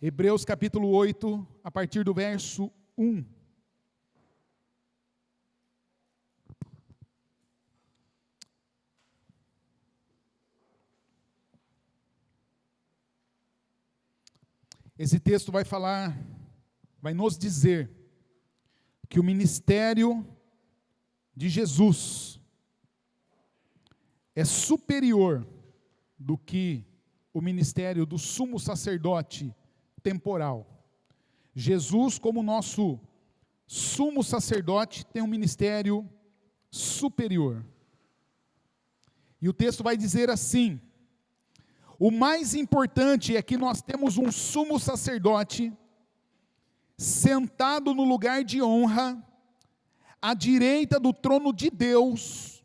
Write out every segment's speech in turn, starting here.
Hebreus capítulo 8, a partir do verso 1. Esse texto vai nos dizer que o ministério de Jesus é superior do que o ministério do sumo sacerdote temporal. Jesus, como nosso sumo sacerdote, tem um ministério superior. E o texto vai dizer assim: o mais importante é que nós temos um sumo sacerdote sentado no lugar de honra, à direita do trono de Deus,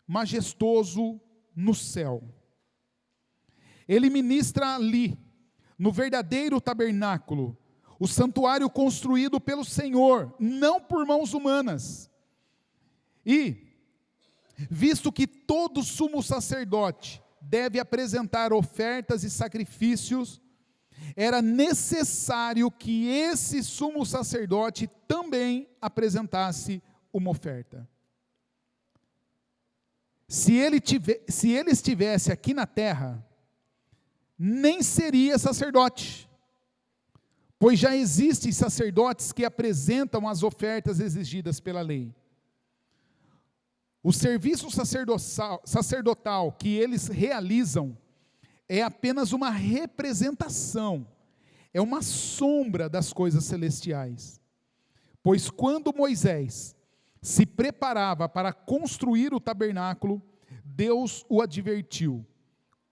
majestoso no céu. Ele ministra ali, no verdadeiro tabernáculo, o santuário construído pelo Senhor, não por mãos humanas. E, visto que todo sumo sacerdote deve apresentar ofertas e sacrifícios, era necessário que esse sumo sacerdote também apresentasse uma oferta. Se ele estivesse aqui na terra, nem seria sacerdote, pois já existem sacerdotes que apresentam as ofertas exigidas pela lei. O serviço sacerdotal que eles realizam é apenas uma representação, é uma sombra das coisas celestiais. Pois quando Moisés se preparava para construir o tabernáculo, Deus o advertiu: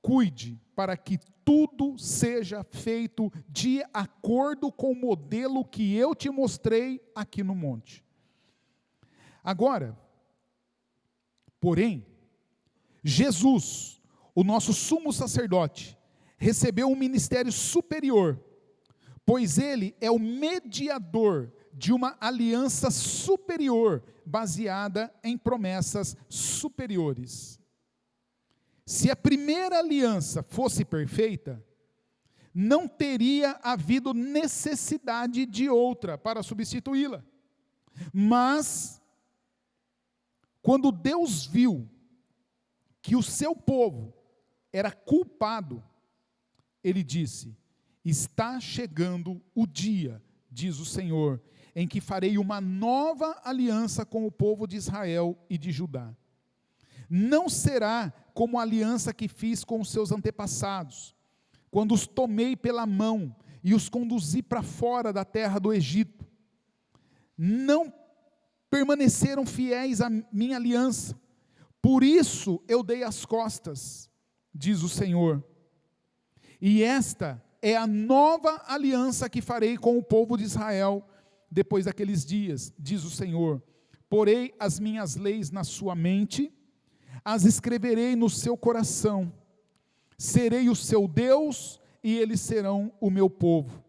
cuide para que tudo seja feito de acordo com o modelo que eu te mostrei aqui no monte. Agora, porém, Jesus, o nosso sumo sacerdote, recebeu um ministério superior, pois ele é o mediador de uma aliança superior, baseada em promessas superiores. Se a primeira aliança fosse perfeita, não teria havido necessidade de outra para substituí-la. Mas, quando Deus viu que o seu povo era culpado, ele disse: está chegando o dia, diz o Senhor, em que farei uma nova aliança com o povo de Israel e de Judá. Não será como a aliança que fiz com os seus antepassados, quando os tomei pela mão e os conduzi para fora da terra do Egito. Não permaneceram fiéis à minha aliança, por isso eu dei as costas, diz o Senhor. E esta é a nova aliança que farei com o povo de Israel, depois daqueles dias, diz o Senhor. Porei as minhas leis na sua mente, as escreverei no seu coração, serei o seu Deus e eles serão o meu povo.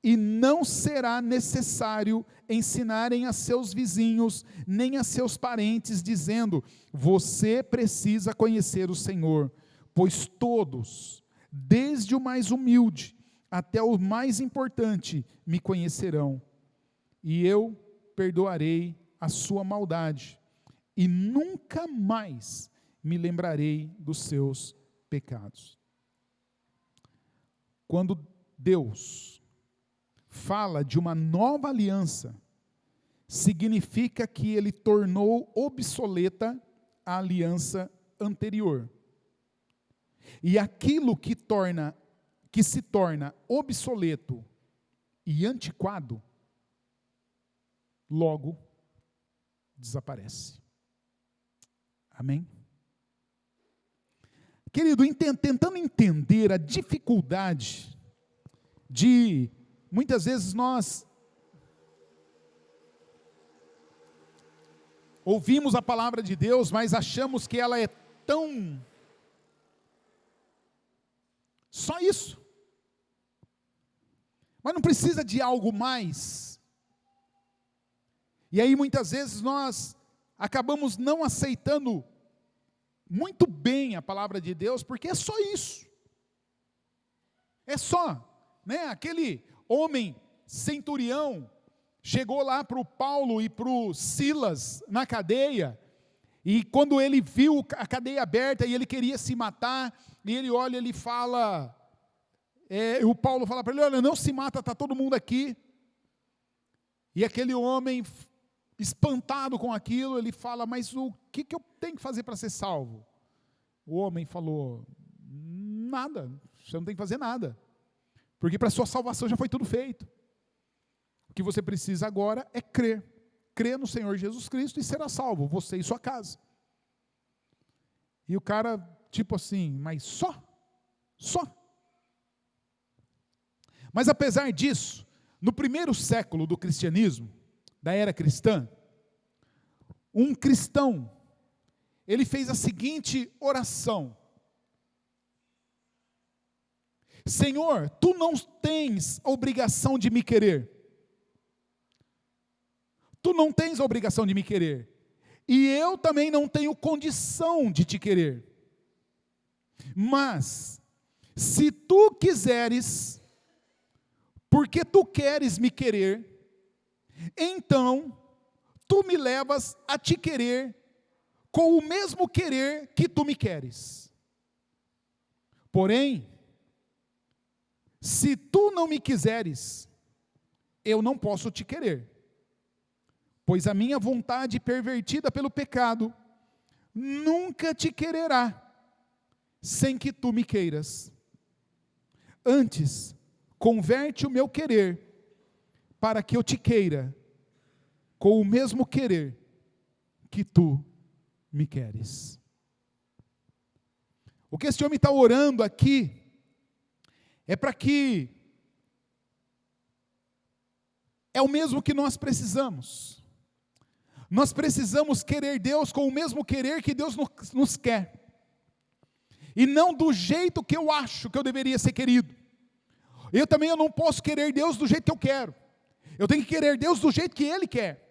E não será necessário ensinarem a seus vizinhos, nem a seus parentes, dizendo: você precisa conhecer o Senhor, pois todos, desde o mais humilde até o mais importante, me conhecerão, e eu perdoarei a sua maldade, e nunca mais me lembrarei dos seus pecados. Quando Deus fala de uma nova aliança, significa que ele tornou obsoleta a aliança anterior. E aquilo que se torna obsoleto e antiquado, logo desaparece. Amém? Querido, tentando entender a dificuldade de, muitas vezes nós ouvimos a palavra de Deus, mas achamos que ela é tão... só isso. Mas não precisa de algo mais. E aí muitas vezes nós acabamos não aceitando muito bem a palavra de Deus, porque é só isso. É só. né? Aquele homem centurião chegou lá para o Paulo e para o Silas na cadeia, e quando ele viu a cadeia aberta e ele queria se matar, e ele olha, ele fala, o Paulo fala para ele, olha, não se mata, está todo mundo aqui. E aquele homem, espantado com aquilo, ele fala, mas o que eu tenho que fazer para ser salvo? O homem falou, nada, você não tem que fazer nada, porque para a sua salvação já foi tudo feito. O que você precisa agora é crer no Senhor Jesus Cristo e será salvo, você e sua casa. E o cara, tipo assim, mas só? Mas apesar disso, no primeiro século do cristianismo, da era cristã, um cristão, ele fez a seguinte oração: Senhor, tu não tens a obrigação de me querer. Tu não tens a obrigação de me querer. E eu também não tenho condição de te querer. Mas, se tu quiseres, porque tu queres me querer, então, tu me levas a te querer com o mesmo querer que tu me queres. Porém, se tu não me quiseres, eu não posso te querer. Pois a minha vontade pervertida pelo pecado nunca te quererá, sem que tu me queiras. Antes, converte o meu querer, para que eu te queira, com o mesmo querer que tu me queres. O que esse homem está orando aqui, é para que, é o mesmo que nós precisamos. Nós precisamos querer Deus com o mesmo querer que Deus nos quer. E não do jeito que eu acho que eu deveria ser querido. Eu não posso querer Deus do jeito que eu quero. Eu tenho que querer Deus do jeito que Ele quer.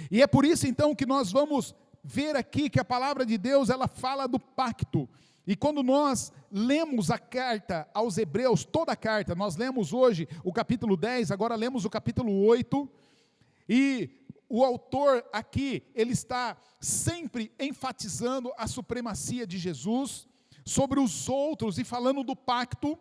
E é por isso então que nós vamos ver aqui que a palavra de Deus, ela fala do pacto. E quando nós lemos a carta aos Hebreus, toda a carta, nós lemos hoje o capítulo 10, agora lemos o capítulo 8, e o autor aqui, ele está sempre enfatizando a supremacia de Jesus sobre os outros e falando do pacto.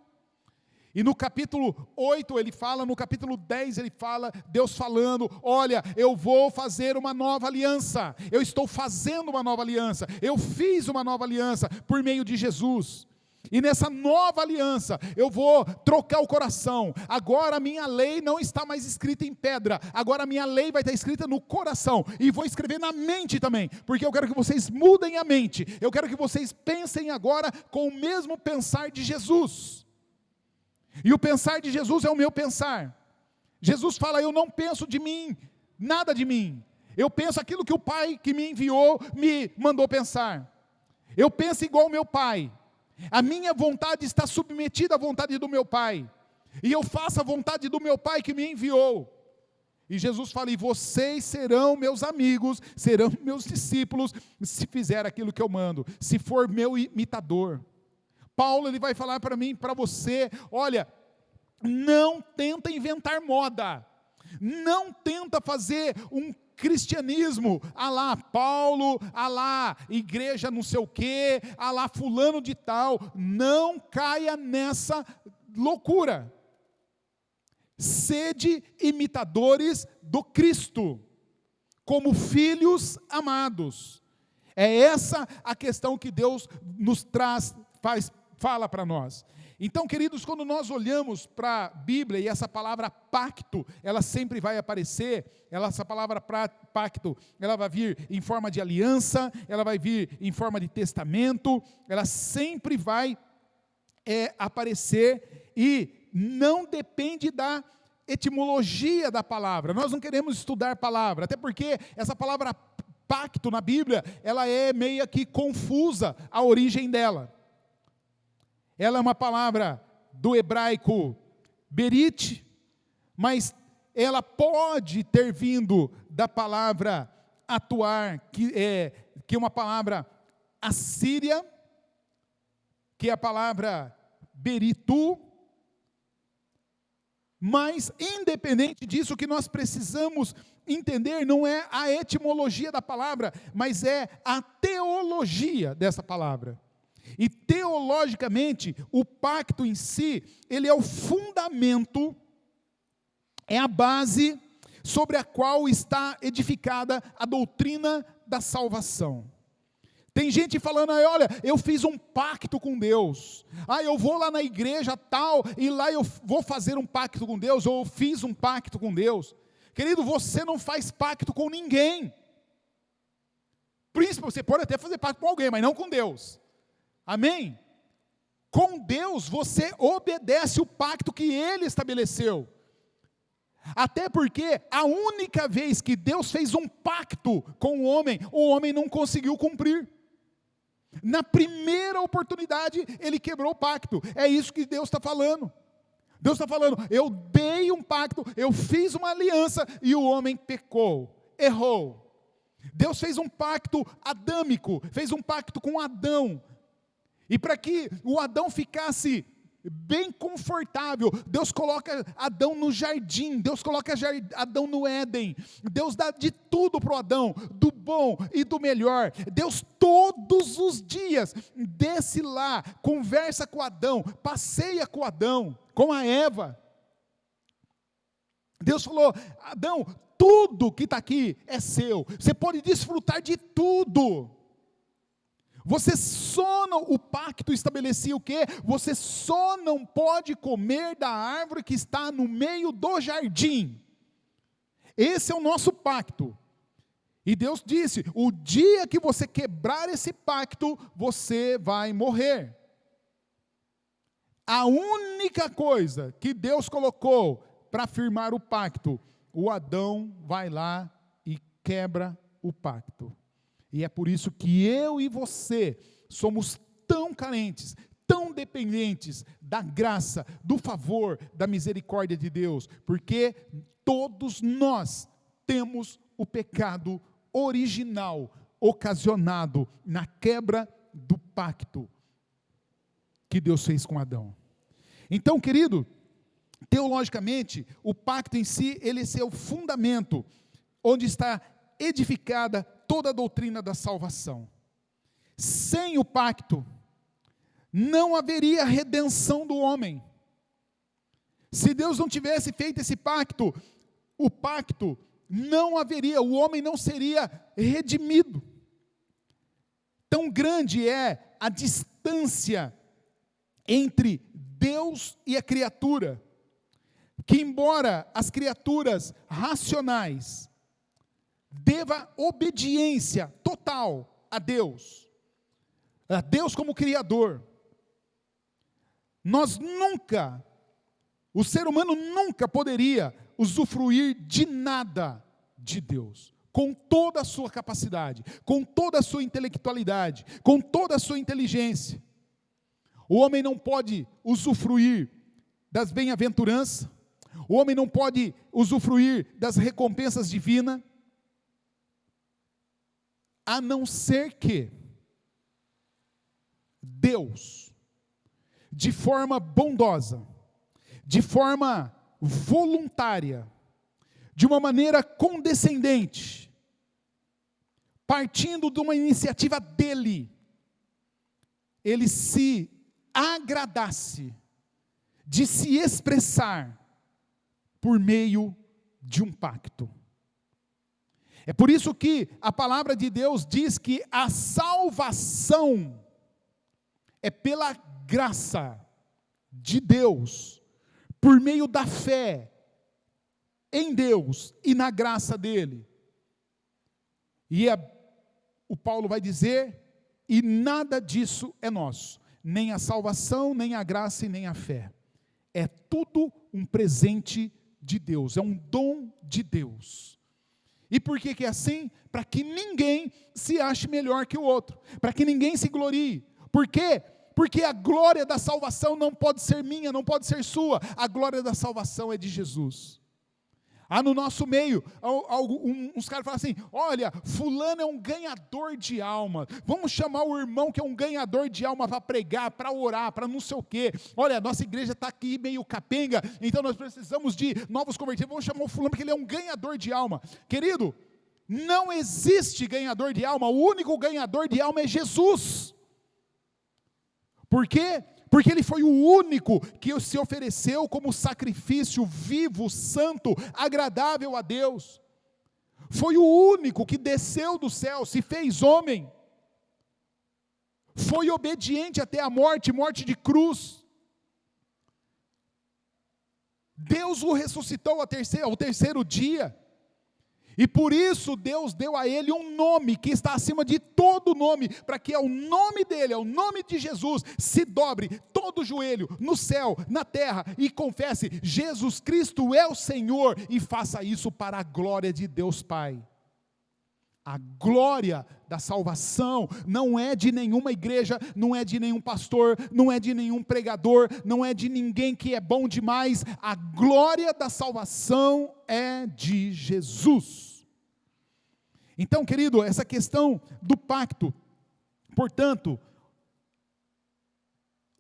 E no capítulo 8 ele fala, no capítulo 10 ele fala, Deus falando, olha, eu vou fazer uma nova aliança, eu estou fazendo uma nova aliança, eu fiz uma nova aliança por meio de Jesus. E nessa nova aliança, eu vou trocar o coração. Agora a minha lei não está mais escrita em pedra. Agora a minha lei vai estar escrita no coração. E vou escrever na mente também. Porque eu quero que vocês mudem a mente. Eu quero que vocês pensem agora com o mesmo pensar de Jesus. E o pensar de Jesus é o meu pensar. Jesus fala, eu não penso de mim, nada de mim. Eu penso aquilo que o Pai que me enviou me mandou pensar. Eu penso igual o meu Pai. A minha vontade está submetida à vontade do meu Pai. E eu faço a vontade do meu Pai que me enviou. E Jesus fala, e vocês serão meus amigos, serão meus discípulos, se fizer aquilo que eu mando, se for meu imitador. Paulo, ele vai falar para mim, para você, olha, não tenta inventar moda. Não tenta fazer um cristianismo, lá Paulo, lá igreja não sei o quê, lá fulano de tal, não caia nessa loucura. Sede imitadores do Cristo, como filhos amados. É essa a questão que Deus nos traz, fala para nós. Então, queridos, quando nós olhamos para a Bíblia, e essa palavra pacto, ela sempre vai aparecer, essa palavra pacto, ela vai vir em forma de aliança, ela vai vir em forma de testamento, ela sempre vai aparecer, e não depende da etimologia da palavra. Nós não queremos estudar palavra, até porque essa palavra pacto na Bíblia, ela é meio que confusa a origem dela. Ela é uma palavra do hebraico berit, mas ela pode ter vindo da palavra atuar, que é uma palavra assíria, que é a palavra beritu, Mas, independente disso, o que nós precisamos entender não é a etimologia da palavra, mas é a teologia dessa palavra. E teologicamente, o pacto em si, ele é o fundamento, é a base sobre a qual está edificada a doutrina da salvação. Tem gente falando, olha, eu fiz um pacto com Deus, eu vou lá na igreja tal, e lá eu vou fazer um pacto com Deus, ou eu fiz um pacto com Deus. Querido, você não faz pacto com ninguém. Príncipe, você pode até fazer pacto com alguém, mas não com Deus. Amém? Com Deus você obedece o pacto que Ele estabeleceu. Até porque a única vez que Deus fez um pacto com o homem não conseguiu cumprir. Na primeira oportunidade, ele quebrou o pacto. É isso que Deus está falando. Deus está falando, eu dei um pacto, eu fiz uma aliança, e o homem pecou, errou. Deus fez um pacto adâmico, fez um pacto com Adão. E para que o Adão ficasse bem confortável, Deus coloca Adão no jardim, Deus coloca Adão no Éden, Deus dá de tudo para o Adão, do bom e do melhor. Deus todos os dias desce lá, conversa com Adão, passeia com Adão, com a Eva. Deus falou, Adão, tudo que está aqui é seu, você pode desfrutar de tudo. Você só não, o pacto estabelecia o quê? Você só não pode comer da árvore que está no meio do jardim. Esse é o nosso pacto. E Deus disse, o dia que você quebrar esse pacto, você vai morrer. A única coisa que Deus colocou para firmar o pacto, o Adão vai lá e quebra o pacto. E é por isso que eu e você somos tão carentes, tão dependentes da graça, do favor, da misericórdia de Deus, porque todos nós temos o pecado original, ocasionado na quebra do pacto que Deus fez com Adão. Então, querido, teologicamente, o pacto em si, ele é o fundamento, onde está edificada toda a doutrina da salvação. Sem o pacto, não haveria redenção do homem. Se Deus não tivesse feito esse pacto, o pacto não haveria, o homem não seria redimido. Tão grande é a distância entre Deus e a criatura, que embora as criaturas racionais deva obediência total a Deus como Criador, o ser humano nunca poderia usufruir de nada de Deus, com toda a sua capacidade, com toda a sua intelectualidade, com toda a sua inteligência. O homem não pode usufruir das bem-aventuranças, o homem não pode usufruir das recompensas divinas, a não ser que Deus, de forma bondosa, de forma voluntária, de uma maneira condescendente, partindo de uma iniciativa dele, ele se agradasse de se expressar por meio de um pacto. É por isso que a palavra de Deus diz que a salvação é pela graça de Deus, por meio da fé em Deus e na graça dele. E o Paulo vai dizer, e nada disso é nosso, nem a salvação, nem a graça e nem a fé. É tudo um presente de Deus, é um dom de Deus. E por que é assim? Para que ninguém se ache melhor que o outro, para que ninguém se glorie. Por quê? Porque a glória da salvação não pode ser minha, não pode ser sua, a glória da salvação é de Jesus. No nosso meio, uns caras falam assim, olha, fulano é um ganhador de alma, vamos chamar o irmão que é um ganhador de alma para pregar, para orar, para não sei o quê. Olha, a nossa igreja está aqui meio capenga, então nós precisamos de novos convertidos, vamos chamar o fulano porque ele é um ganhador de alma. Querido, não existe ganhador de alma, o único ganhador de alma é Jesus. Por quê? Porque Ele foi o único que se ofereceu como sacrifício vivo, santo, agradável a Deus. Foi o único que desceu do céu, se fez homem. Foi obediente até a morte, morte de cruz. Deus o ressuscitou ao terceiro dia. E por isso Deus deu a ele um nome que está acima de todo nome, para que ao nome dele, ao nome de Jesus, se dobre todo joelho no céu, na terra, e confesse, Jesus Cristo é o Senhor, e faça isso para a glória de Deus Pai. A glória da salvação não é de nenhuma igreja, não é de nenhum pastor, não é de nenhum pregador, não é de ninguém que é bom demais. A glória da salvação é de Jesus. Então, querido, essa questão do pacto, portanto,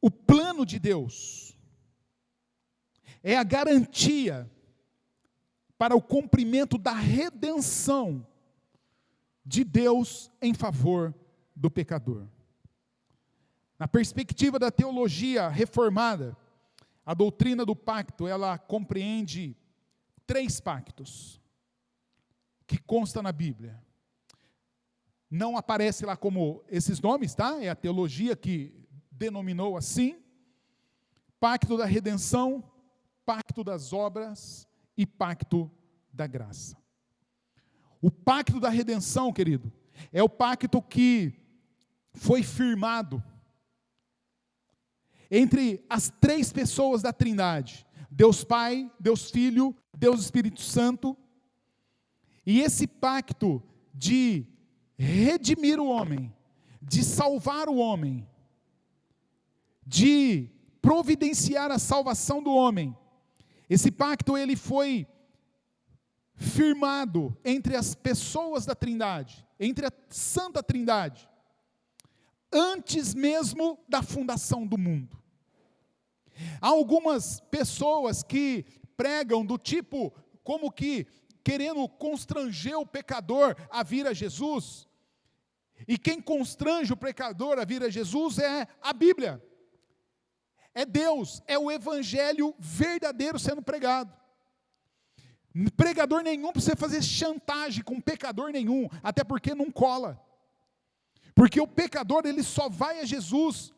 o plano de Deus é a garantia para o cumprimento da redenção de Deus em favor do pecador. Na perspectiva da teologia reformada, a doutrina do pacto, ela compreende 3 pactos que consta na Bíblia. Não aparece lá como esses nomes, tá? É a teologia que denominou assim: pacto da redenção, pacto das obras e pacto da graça. O pacto da redenção, querido, é o pacto que foi firmado entre as 3 pessoas da Trindade: Deus Pai, Deus Filho, Deus Espírito Santo. E esse pacto de redimir o homem, de salvar o homem, de providenciar a salvação do homem, esse pacto ele foi firmado entre as pessoas da Trindade, entre a Santa Trindade, antes mesmo da fundação do mundo. Há algumas pessoas que pregam do tipo, como que querendo constranger o pecador a vir a Jesus, e quem constrange o pecador a vir a Jesus é a Bíblia, é Deus, é o Evangelho verdadeiro sendo pregado. Pregador nenhum precisa fazer chantagem com pecador nenhum, até porque não cola, porque o pecador ele só vai a Jesus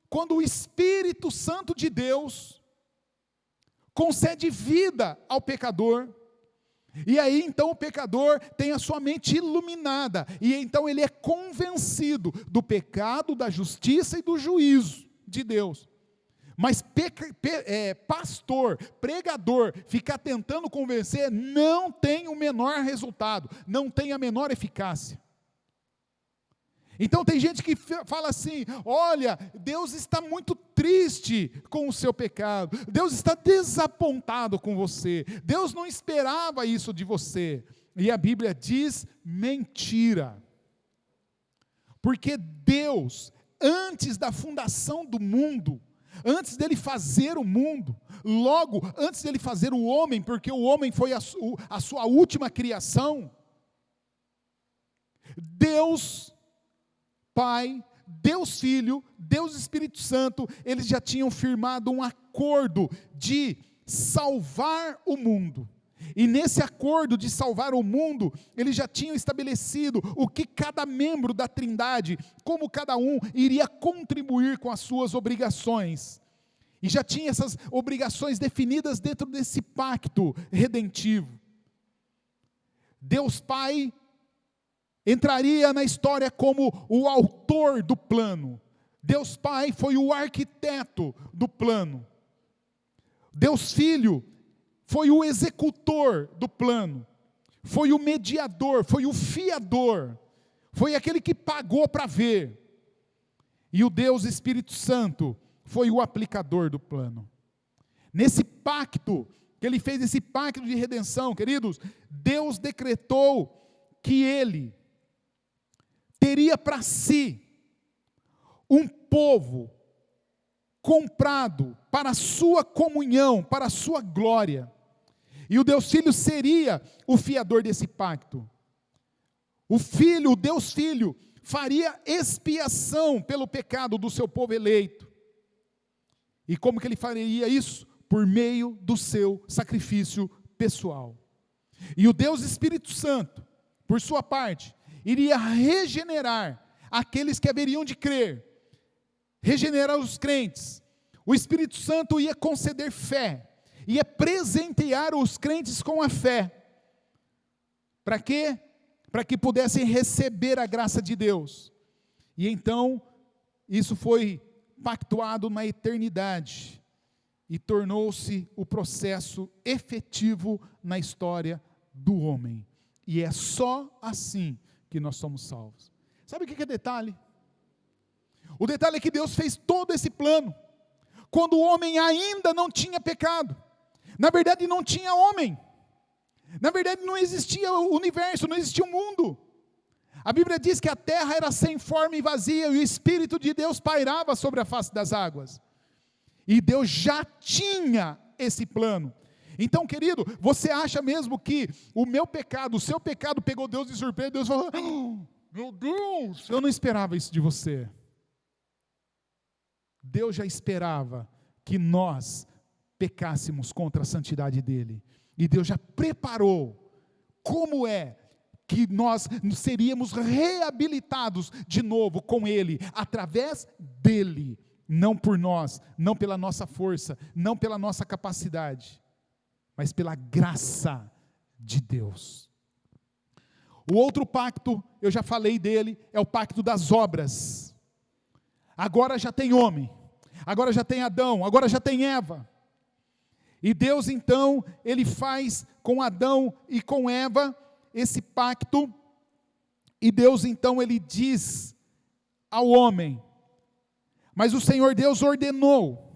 quando o Espírito Santo de Deus concede vida ao pecador. E aí então o pecador tem a sua mente iluminada, e então ele é convencido do pecado, da justiça e do juízo de Deus. Mas pastor, pregador, ficar tentando convencer, não tem o menor resultado, não tem a menor eficácia. Então tem gente que fala assim, olha, Deus está muito triste com o seu pecado, Deus está desapontado com você, Deus não esperava isso de você. E a Bíblia diz mentira. Porque Deus, antes da fundação do mundo, antes dele fazer o mundo, logo antes dele fazer o homem, porque o homem foi a sua última criação, Deus Pai, Deus Filho, Deus Espírito Santo, eles já tinham firmado um acordo de salvar o mundo. E nesse acordo de salvar o mundo, eles já tinham estabelecido o que cada membro da Trindade, como cada um iria contribuir com as suas obrigações. E já tinha essas obrigações definidas dentro desse pacto redentivo. Deus Pai entraria na história como o autor do plano. Deus Pai foi o arquiteto do plano. Deus Filho foi o executor do plano. Foi o mediador, foi o fiador. Foi aquele que pagou para ver. E o Deus Espírito Santo foi o aplicador do plano. Nesse pacto que ele fez esse pacto de redenção, queridos, Deus decretou que ele teria para si um povo comprado para a sua comunhão, para a sua glória. E o Deus Filho seria o fiador desse pacto. O Filho, o Deus Filho, faria expiação pelo pecado do seu povo eleito. E como que ele faria isso? Por meio do seu sacrifício pessoal. E o Deus Espírito Santo, por sua parte, iria regenerar aqueles que haveriam de crer, regenerar os crentes. O Espírito Santo ia conceder fé, ia presentear os crentes com a fé. Para quê? Para que pudessem receber a graça de Deus. E então, isso foi pactuado na eternidade, e tornou-se o processo efetivo na história do homem. E é só assim que nós somos salvos. Sabe o que é detalhe? O detalhe é que Deus fez todo esse plano, quando o homem ainda não tinha pecado. Na verdade não tinha homem, na verdade não existia o universo, não existia o mundo. A Bíblia diz que a terra era sem forma e vazia, e o Espírito de Deus pairava sobre a face das águas. E Deus já tinha esse plano. Então, querido, você acha mesmo que o meu pecado, o seu pecado pegou Deus de surpresa? Deus falou, oh, meu Deus, eu não esperava isso de você. Deus já esperava que nós pecássemos contra a santidade dele. E Deus já preparou como é que nós seríamos reabilitados de novo com ele, através dele. Não por nós, não pela nossa força, não pela nossa capacidade, mas pela graça de Deus. O outro pacto, eu já falei dele, é o pacto das obras. Agora já tem homem, agora já tem Adão, agora já tem Eva. E Deus então, ele faz com Adão e com Eva esse pacto, e Deus então ele diz ao homem: mas o Senhor Deus ordenou,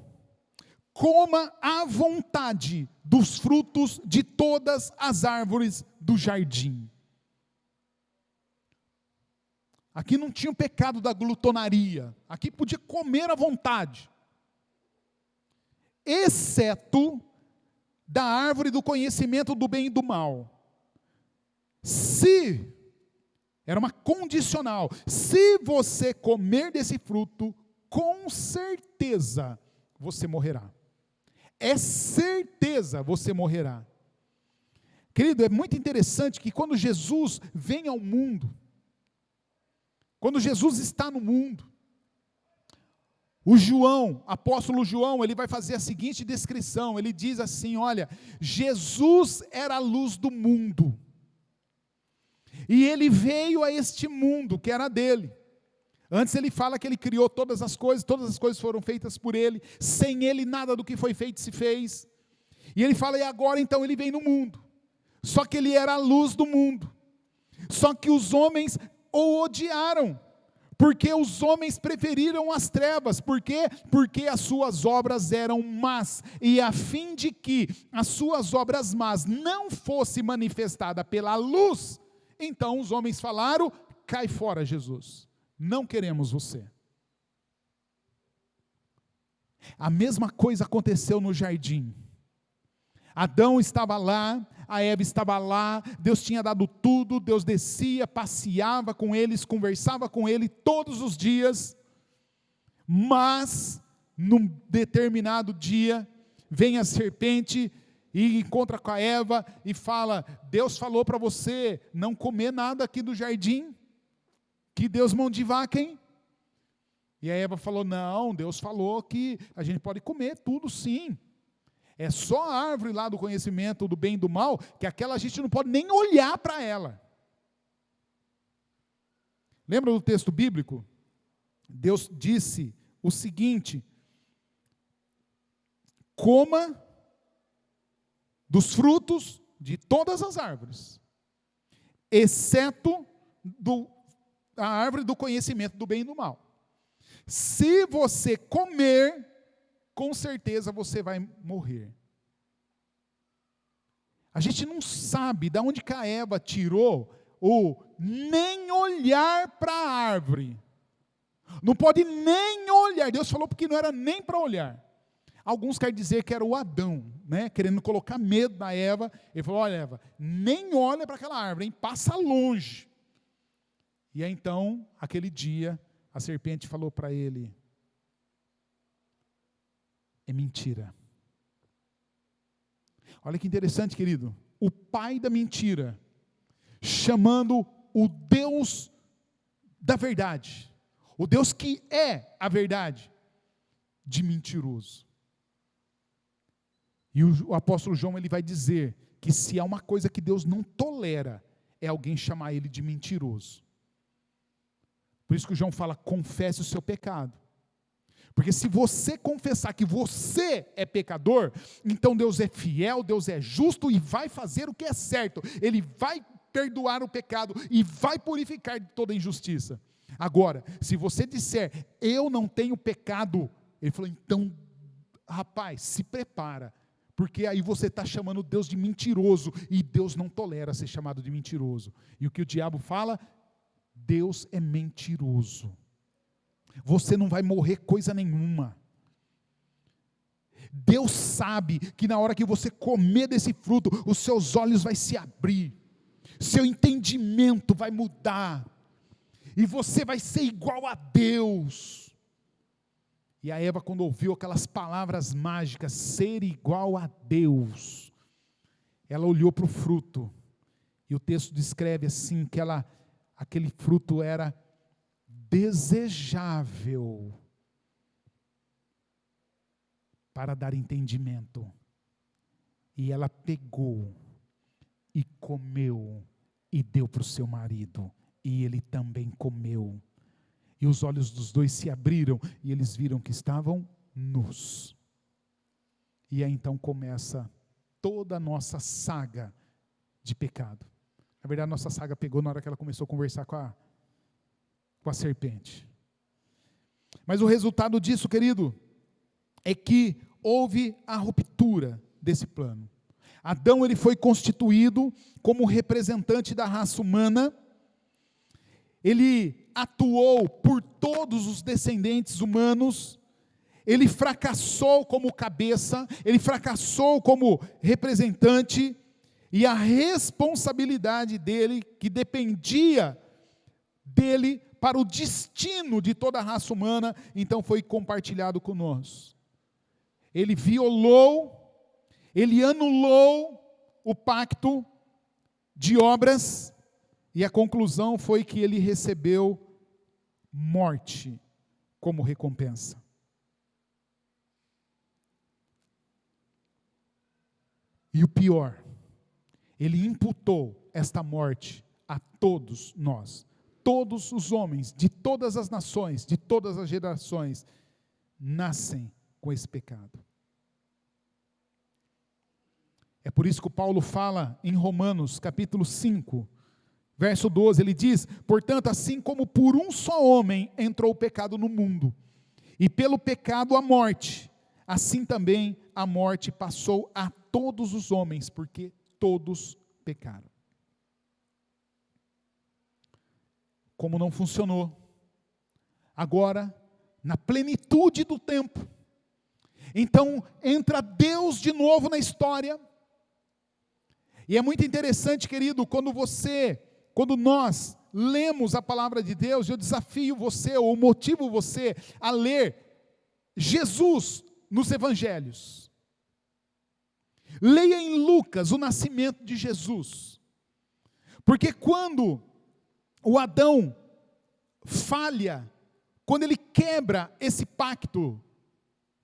coma à vontade dos frutos de todas as árvores do jardim. Aqui não tinha o pecado da glutonaria, aqui podia comer à vontade, exceto da árvore do conhecimento do bem e do mal. Era uma condicional, se você comer desse fruto, com certeza você morrerá. É certeza você morrerá. Querido, é muito interessante que quando Jesus vem ao mundo, quando Jesus está no mundo, o João, apóstolo João, ele vai fazer a seguinte descrição, ele diz assim, olha, Jesus era a luz do mundo, e ele veio a este mundo que era dele. Antes ele fala que ele criou todas as coisas foram feitas por ele, sem ele nada do que foi feito se fez. E ele fala, e agora então ele vem no mundo, só que ele era a luz do mundo, só que os homens o odiaram, porque os homens preferiram as trevas. Por quê? Porque as suas obras eram más, e a fim de que as suas obras más não fosse manifestada pela luz, então os homens falaram, cai fora Jesus, não queremos você. A mesma coisa aconteceu no jardim. Adão estava lá, a Eva estava lá, Deus tinha dado tudo, Deus descia, passeava com eles, conversava com ele todos os dias, mas num determinado dia, vem a serpente e encontra com a Eva e fala, Deus falou para você não comer nada aqui do jardim, que Deus mão de vaca, hein? E a Eva falou, não, Deus falou que a gente pode comer tudo sim, é só a árvore lá do conhecimento do bem e do mal, que aquela a gente não pode nem olhar para ela. Lembra do texto bíblico? Deus disse o seguinte, coma dos frutos de todas as árvores, exceto a árvore do conhecimento do bem e do mal. Se você comer, com certeza você vai morrer. A gente não sabe de onde que a Eva tirou o nem olhar para a árvore. Não pode nem olhar. Deus falou porque não era nem para olhar. Alguns querem dizer que era o Adão, né, querendo colocar medo na Eva. Ele falou: olha, Eva, nem olha para aquela árvore, hein, passa longe. E aí então, aquele dia, a serpente falou para ele: é mentira. Olha que interessante, querido. O pai da mentira, chamando o Deus da verdade, o Deus que é a verdade, de mentiroso. E o apóstolo João, ele vai dizer que se há uma coisa que Deus não tolera, é alguém chamar ele de mentiroso. Por isso que o João fala: confesse o seu pecado. Porque se você confessar que você é pecador, então Deus é fiel, Deus é justo e vai fazer o que é certo. Ele vai perdoar o pecado e vai purificar de toda injustiça. Agora, se você disser: eu não tenho pecado, ele falou: então, rapaz, se prepara. Porque aí você está chamando Deus de mentiroso, e Deus não tolera ser chamado de mentiroso. E o que o diabo fala? Deus é mentiroso. Você não vai morrer coisa nenhuma. Deus sabe que na hora que você comer desse fruto, os seus olhos vão se abrir, seu entendimento vai mudar, e você vai ser igual a Deus. E a Eva, quando ouviu aquelas palavras mágicas, ser igual a Deus, ela olhou para o fruto, e o texto descreve assim, que aquele fruto era desejável para dar entendimento, e ela pegou, e comeu, e deu para o seu marido, e ele também comeu. E os olhos dos dois se abriram, e eles viram que estavam nus. E aí então começa toda a nossa saga de pecado. Na verdade, a nossa saga pegou na hora que ela começou a conversar com a serpente. Mas o resultado disso, querido, é que houve a ruptura desse plano. Adão, ele foi constituído como representante da raça humana. Ele atuou por todos os descendentes humanos. Ele fracassou como cabeça, ele fracassou como representante, e a responsabilidade dele, que dependia dele para o destino de toda a raça humana, então foi compartilhado conosco. Ele violou, ele anulou o pacto de obras, e a conclusão foi que ele recebeu morte como recompensa. E o pior, ele imputou esta morte a todos nós. Todos os homens, de todas as nações, de todas as gerações, nascem com esse pecado. É por isso que o Paulo fala em Romanos, capítulo 5, verso 12, ele diz: portanto, assim como por um só homem entrou o pecado no mundo, e pelo pecado a morte, assim também a morte passou a todos os homens, porque todos pecaram. Como não funcionou, agora, na plenitude do tempo, então entra Deus de novo na história. E é muito interessante, querido, quando nós lemos a palavra de Deus, eu desafio você, ou motivo você a ler Jesus nos evangelhos. Leia em Lucas o nascimento de Jesus, porque quando o Adão falha, quando ele quebra esse pacto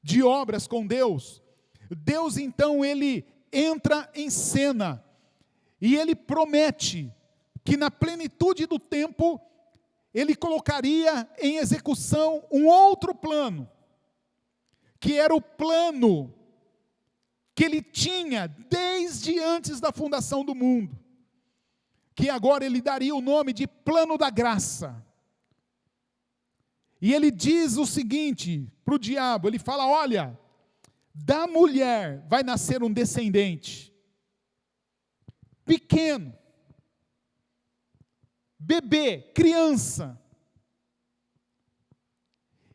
de obras com Deus, Deus então ele entra em cena, e ele promete que na plenitude do tempo, ele colocaria em execução um outro plano, que era o plano que ele tinha desde antes da fundação do mundo, que agora ele daria o nome de plano da graça. E ele diz o seguinte para o diabo, ele fala: olha, da mulher vai nascer um descendente, pequeno, bebê, criança.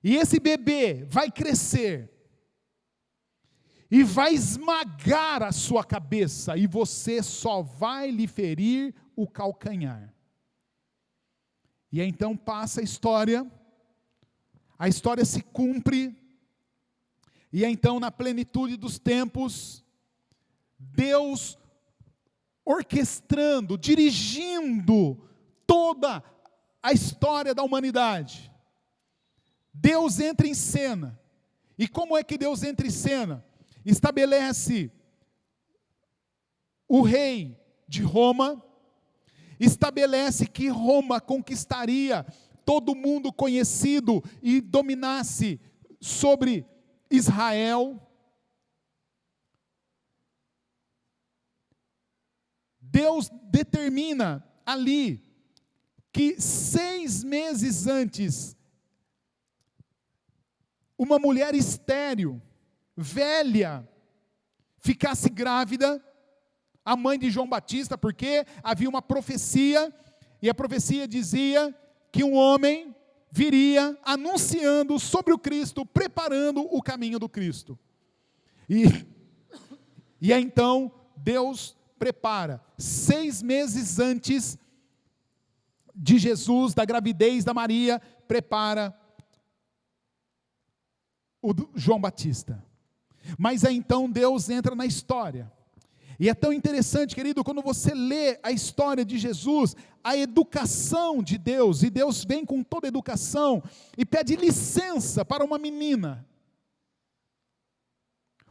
E esse bebê vai crescer e vai esmagar a sua cabeça, e você só vai lhe ferir o calcanhar. E aí, então passa a história se cumpre, e aí, então na plenitude dos tempos, Deus orquestrando, dirigindo toda a história da humanidade, Deus entra em cena. E como é que Deus entra em cena? Estabelece o rei de Roma, estabelece que Roma conquistaria todo mundo conhecido e dominasse sobre Israel. Deus determina ali que 6 meses antes, uma mulher estéril, velha, ficasse grávida, a mãe de João Batista, porque havia uma profecia, e a profecia dizia que um homem viria anunciando sobre o Cristo, preparando o caminho do Cristo. E aí então, Deus prepara, 6 meses antes de Jesus, da gravidez da Maria, prepara o João Batista. Mas aí então Deus entra na história. E é tão interessante, querido, quando você lê a história de Jesus, a educação de Deus, e Deus vem com toda a educação, e pede licença para uma menina,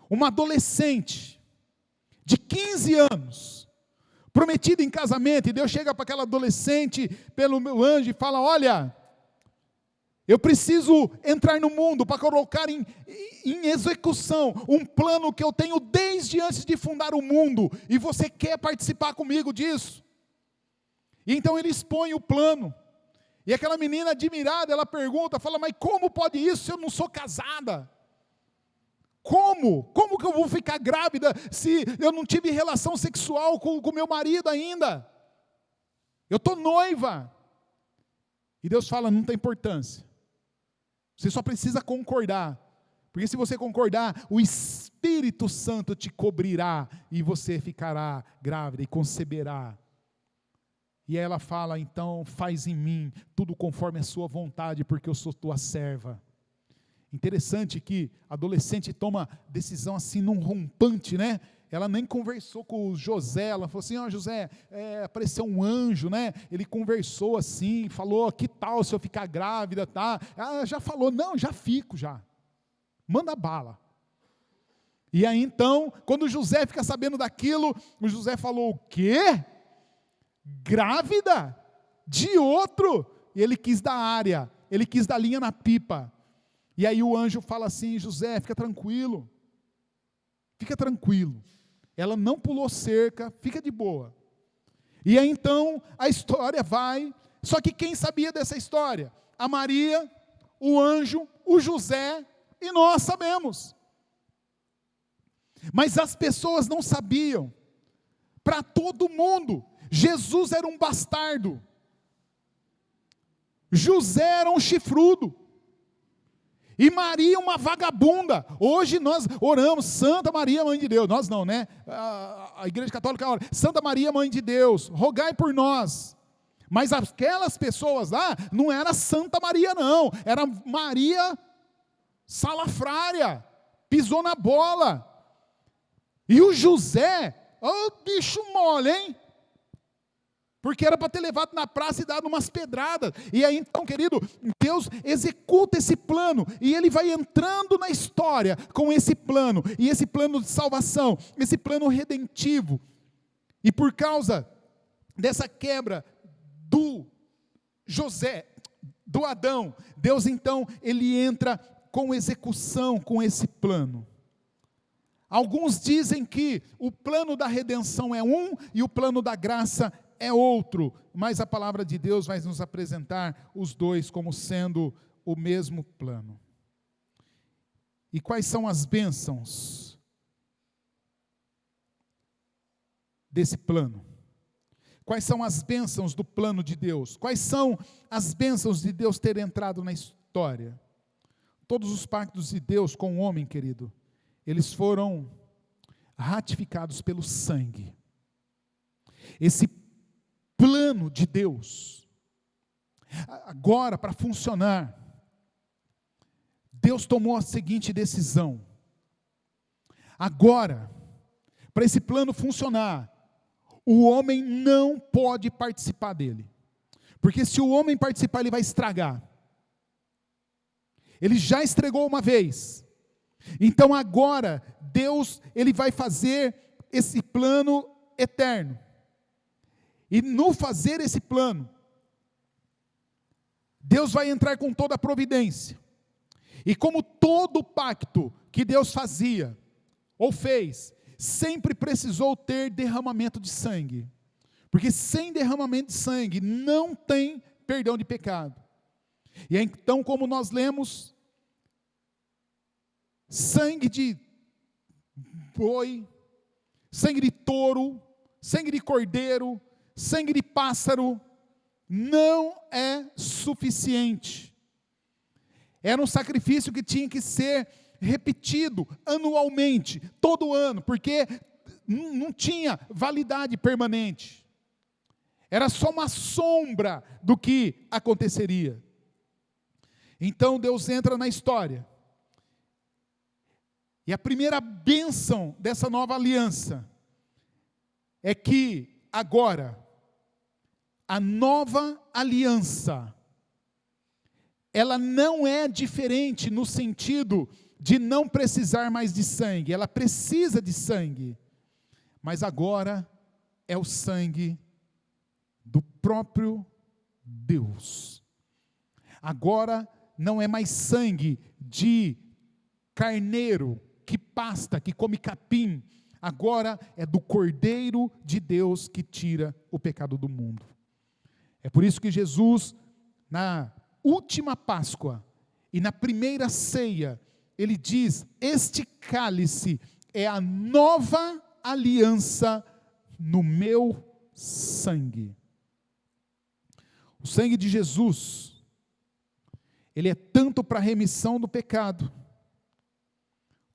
uma adolescente, de 15 anos, prometida em casamento, e Deus chega para aquela adolescente, pelo meu anjo, e fala: olha, eu preciso entrar no mundo para colocar em execução um plano que eu tenho desde antes de fundar o mundo, e você quer participar comigo disso? E então ele expõe o plano, e aquela menina admirada, ela pergunta, fala: mas como pode isso se eu não sou casada? Como que eu vou ficar grávida se eu não tive relação sexual com meu marido ainda? Eu estou noiva. E Deus fala: não tem importância, você só precisa concordar, porque se você concordar, o Espírito Santo te cobrirá, e você ficará grávida e conceberá. E ela fala: então faz em mim tudo conforme a sua vontade, porque eu sou tua serva. Interessante que a adolescente toma decisão assim num rompante, né? Ela nem conversou com o José, ela falou assim: ó, José, apareceu um anjo, né? Ele conversou assim, falou: que tal se eu ficar grávida, tá? Ela já falou: não, já fico já, manda bala. E aí então, quando o José fica sabendo daquilo, o José falou: o quê? Grávida? De outro? E ele quis dar área, ele quis dar linha na pipa. E aí o anjo fala assim: José, fica tranquilo, ela não pulou cerca, fica de boa. E aí então a história vai, só que quem sabia dessa história? A Maria, o anjo, o José, e nós sabemos. Mas as pessoas não sabiam. Para todo mundo, Jesus era um bastardo, José era um chifrudo, e Maria uma vagabunda. Hoje nós oramos: Santa Maria, Mãe de Deus. Nós não, né? A Igreja Católica ora: Santa Maria, Mãe de Deus, rogai por nós. Mas aquelas pessoas lá, não era Santa Maria não, era Maria salafrária, pisou na bola. E o José, bicho mole, hein? Porque era para ter levado na praça e dado umas pedradas. E aí então, querido, Deus executa esse plano, e Ele vai entrando na história com esse plano, e esse plano de salvação, esse plano redentivo. E por causa dessa quebra do José, do Adão, Deus então, Ele entra com execução, com esse plano. Alguns dizem que o plano da redenção é um, e o plano da graça é outro, mas a palavra de Deus vai nos apresentar os dois como sendo o mesmo plano. E quais são as bênçãos desse plano? Quais são as bênçãos do plano de Deus? Quais são as bênçãos de Deus ter entrado na história? Todos os pactos de Deus com o homem, querido, eles foram ratificados pelo sangue. Esse plano de Deus, agora para funcionar, Deus tomou a seguinte decisão: agora, para esse plano funcionar, o homem não pode participar dele, porque se o homem participar, ele vai estragar. Ele já estragou uma vez, então agora Deus, ele vai fazer esse plano eterno, e no fazer esse plano, Deus vai entrar com toda a providência, e como todo pacto que Deus fazia, ou fez, sempre precisou ter derramamento de sangue, porque sem derramamento de sangue, não tem perdão de pecado. E então, como nós lemos, sangue de boi, sangue de touro, sangue de cordeiro, sangue de pássaro, não é suficiente. Era um sacrifício que tinha que ser repetido anualmente, todo ano, porque não tinha validade permanente. Era só uma sombra do que aconteceria. Então Deus entra na história. E a primeira bênção dessa nova aliança é que agora a nova aliança, ela não é diferente no sentido de não precisar mais de sangue. Ela precisa de sangue, mas agora é o sangue do próprio Deus. Agora não é mais sangue de carneiro que pasta, que come capim. Agora é do Cordeiro de Deus que tira o pecado do mundo. É por isso que Jesus, na última Páscoa e na primeira ceia, ele diz: este cálice é a nova aliança no meu sangue. O sangue de Jesus, ele é tanto para a remissão do pecado,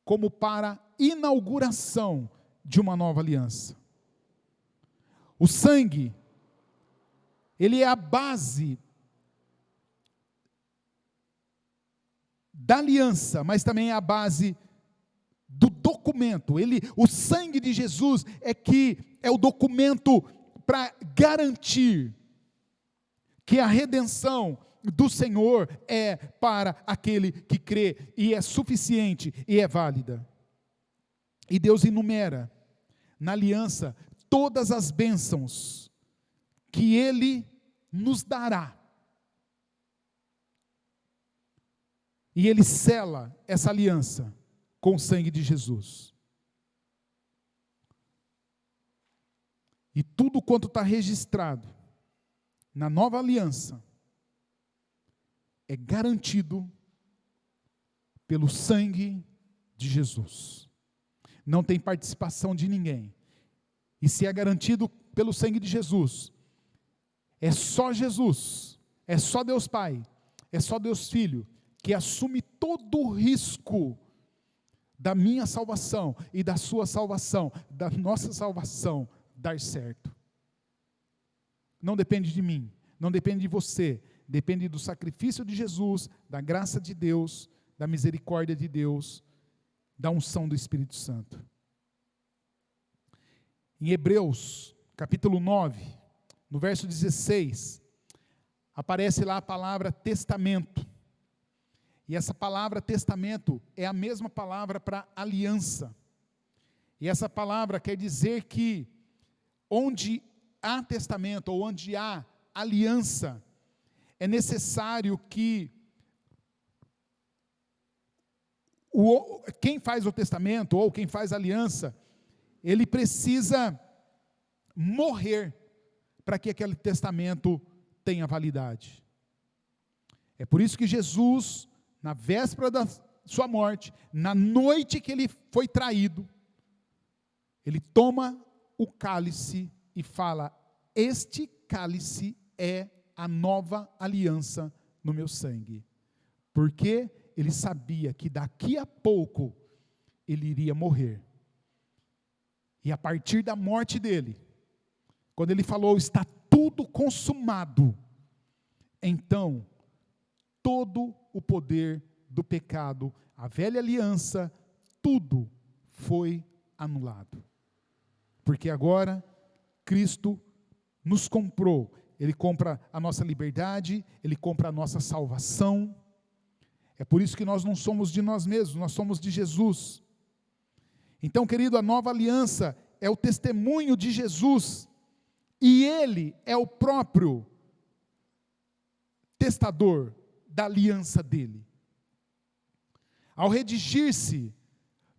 como para a inauguração de uma nova aliança. O sangue, ele é a base da aliança, mas também é a base do documento. O sangue de Jesus é o documento para garantir que a redenção do Senhor é para aquele que crê, e é suficiente, e é válida. E Deus enumera na aliança todas as bênçãos que Ele nos dará. E Ele sela essa aliança com o sangue de Jesus. E tudo quanto está registrado na nova aliança é garantido pelo sangue de Jesus. Não tem participação de ninguém. E se é garantido pelo sangue de Jesus, é só Jesus, é só Deus Pai, é só Deus Filho, que assume todo o risco da minha salvação e da sua salvação, da nossa salvação, dar certo. Não depende de mim, não depende de você, depende do sacrifício de Jesus, da graça de Deus, da misericórdia de Deus, da unção do Espírito Santo. Em Hebreus, capítulo 9, no verso 16, aparece lá a palavra testamento. E essa palavra testamento é a mesma palavra para aliança. E essa palavra quer dizer que onde há testamento, ou onde há aliança, é necessário que quem faz o testamento, ou quem faz a aliança, ele precisa morrer para que aquele testamento tenha validade. É por isso que Jesus, na véspera da sua morte, na noite que ele foi traído, ele toma o cálice e fala: este cálice é a nova aliança no meu sangue. Porque ele sabia que daqui a pouco ele iria morrer. E a partir da morte dele, quando ele falou, está tudo consumado, então, todo o poder do pecado, a velha aliança, tudo foi anulado. Porque agora, Cristo nos comprou. Ele compra a nossa liberdade, Ele compra a nossa salvação. É por isso que nós não somos de nós mesmos, nós somos de Jesus. Então, querido, a nova aliança é o testemunho de Jesus, e Ele é o próprio testador da aliança dele. Ao redigir-se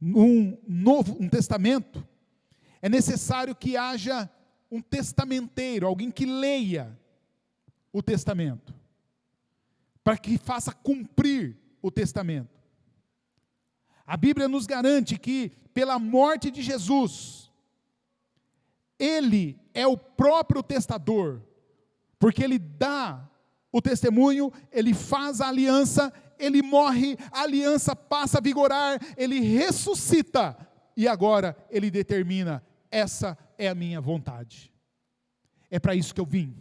um testamento, é necessário que haja um testamenteiro, alguém que leia o testamento, para que faça cumprir o testamento. A Bíblia nos garante que, pela morte de Jesus, Ele é o próprio testador, porque Ele dá o testemunho, Ele faz a aliança, Ele morre, a aliança passa a vigorar, Ele ressuscita, e agora Ele determina, essa é a minha vontade. É para isso que eu vim,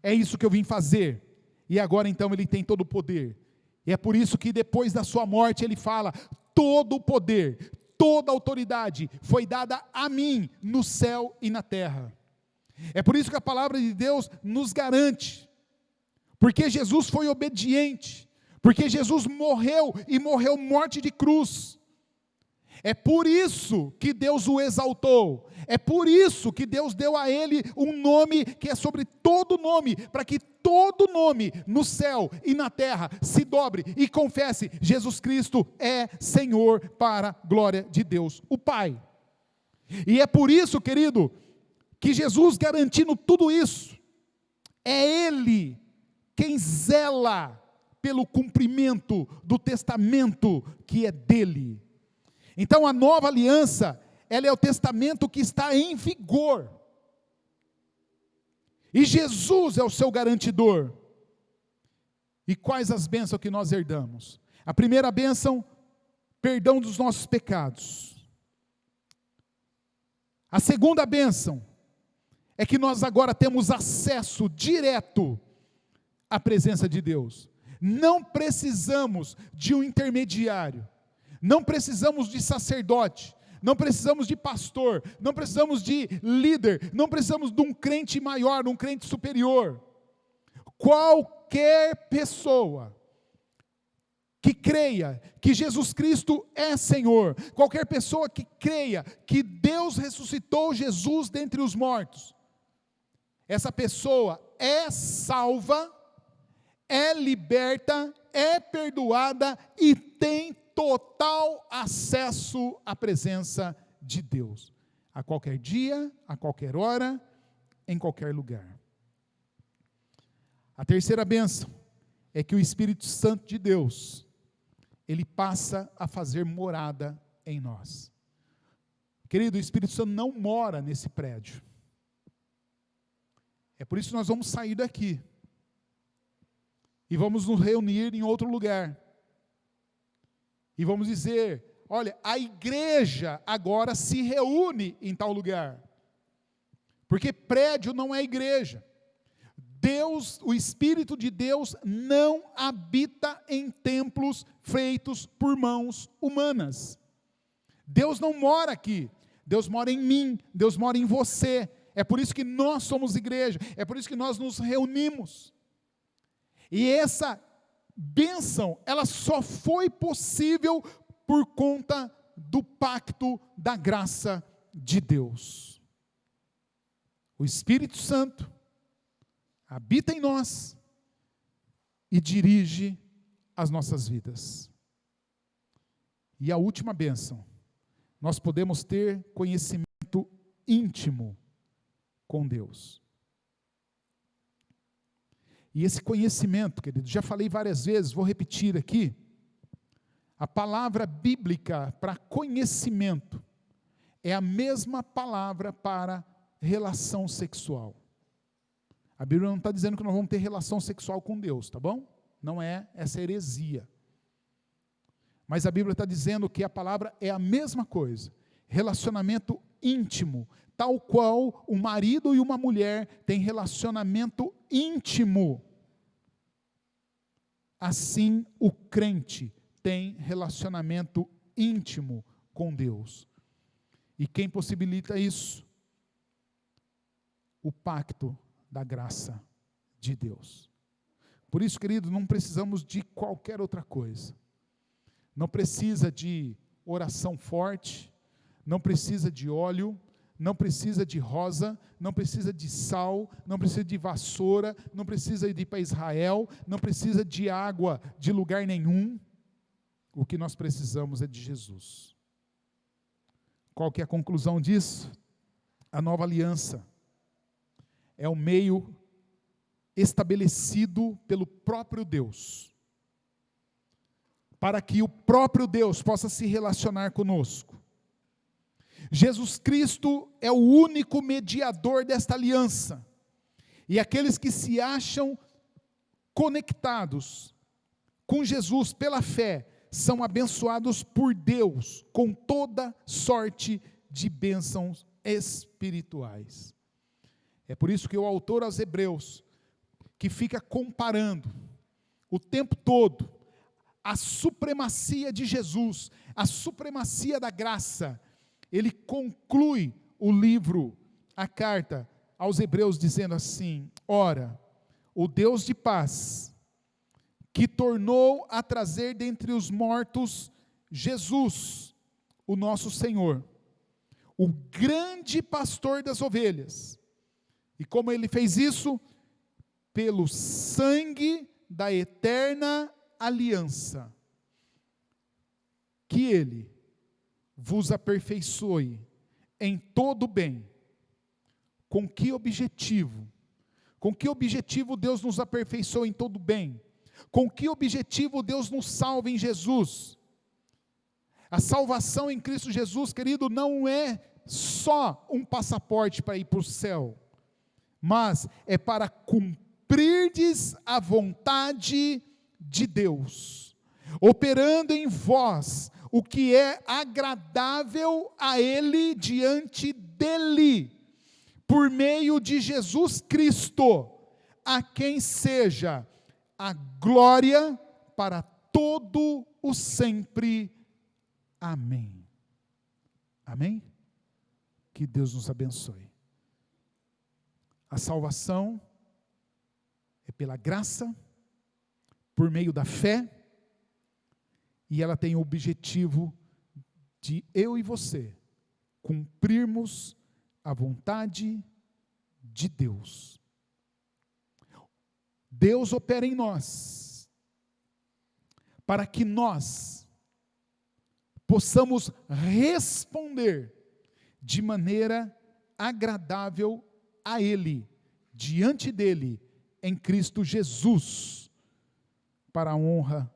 é isso que eu vim fazer, e agora então Ele tem todo o poder. E é por isso que depois da sua morte Ele fala, todo o poder, toda a autoridade foi dada a mim, no céu e na terra. É por isso que a palavra de Deus nos garante, porque Jesus foi obediente, porque Jesus morreu, e morreu morte de cruz. É por isso que Deus o exaltou, é por isso que Deus deu a Ele um nome que é sobre todo nome, para que todo nome no céu e na terra se dobre e confesse, Jesus Cristo é Senhor, para a glória de Deus, o Pai. E é por isso, querido, que Jesus, garantindo tudo isso, é Ele quem zela pelo cumprimento do testamento que é dele. Então a nova aliança, ela é o testamento que está em vigor, e Jesus é o seu garantidor. E quais as bênçãos que nós herdamos? A primeira bênção, perdão dos nossos pecados. A segunda bênção, é que nós agora temos acesso direto à presença de Deus. Não precisamos de um intermediário, não precisamos de sacerdote, não precisamos de pastor, não precisamos de líder, não precisamos de um crente maior, de um crente superior. Qualquer pessoa que creia que Jesus Cristo é Senhor, qualquer pessoa que creia que Deus ressuscitou Jesus dentre os mortos, essa pessoa é salva, é liberta, é perdoada e tem total acesso à presença de Deus, a qualquer dia, a qualquer hora, em qualquer lugar. A terceira bênção é que o Espírito Santo de Deus, ele passa a fazer morada em nós. Querido, o Espírito Santo não mora nesse prédio. É por isso que nós vamos sair daqui e vamos nos reunir em outro lugar. E vamos dizer, olha, a igreja agora se reúne em tal lugar. Porque prédio não é igreja. Deus, o Espírito de Deus não habita em templos feitos por mãos humanas. Deus não mora aqui. Deus mora em mim, Deus mora em você. É por isso que nós somos igreja, é por isso que nós nos reunimos. E essa bênção, ela só foi possível por conta do pacto da graça de Deus. O Espírito Santo habita em nós e dirige as nossas vidas. E a última bênção, nós podemos ter conhecimento íntimo com Deus. E esse conhecimento, querido, já falei várias vezes, vou repetir aqui, a palavra bíblica para conhecimento é a mesma palavra para relação sexual. A Bíblia não está dizendo que nós vamos ter relação sexual com Deus, tá bom? Não é essa heresia. Mas a Bíblia está dizendo que a palavra é a mesma coisa. Relacionamento íntimo, tal qual um marido e uma mulher têm relacionamento íntimo. Assim o crente tem relacionamento íntimo com Deus. E quem possibilita isso? O pacto da graça de Deus. Por isso, querido, não precisamos de qualquer outra coisa. Não precisa de oração forte, não precisa de óleo, não precisa de rosa, não precisa de sal, não precisa de vassoura, não precisa de ir para Israel, não precisa de água de lugar nenhum. O que nós precisamos é de Jesus. Qual que é a conclusão disso? A nova aliança é o meio estabelecido pelo próprio Deus, para que o próprio Deus possa se relacionar conosco. Jesus Cristo é o único mediador desta aliança, e aqueles que se acham conectados com Jesus pela fé, são abençoados por Deus, com toda sorte de bênçãos espirituais. É por isso que o autor aos Hebreus, que fica comparando o tempo todo a supremacia de Jesus, a supremacia da graça, ele conclui o livro, a carta aos Hebreus, dizendo assim: ora, o Deus de paz, que tornou a trazer dentre os mortos Jesus, o nosso Senhor, o grande pastor das ovelhas. E como ele fez isso? Pelo sangue da eterna aliança, que ele vos aperfeiçoe em todo bem. Com que objetivo? Com que objetivo Deus nos aperfeiçoa em todo bem? Com que objetivo Deus nos salva em Jesus? A salvação em Cristo Jesus, querido, não é só um passaporte para ir para o céu, mas é para cumprirdes a vontade de Deus, operando em vós o que é agradável a Ele diante dEle, por meio de Jesus Cristo, a quem seja a glória para todo o sempre. Amém. Amém? Que Deus nos abençoe. A salvação é pela graça, por meio da fé, e ela tem o objetivo de eu e você cumprirmos a vontade de Deus. Deus opera em nós, para que nós possamos responder de maneira agradável a Ele, diante dEle, em Cristo Jesus, para a honra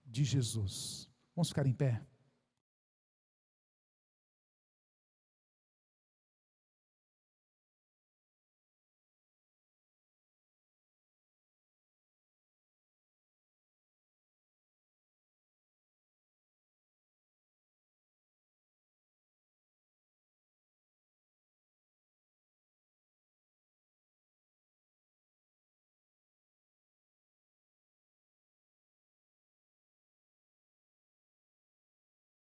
de Jesus. Vamos ficar em pé.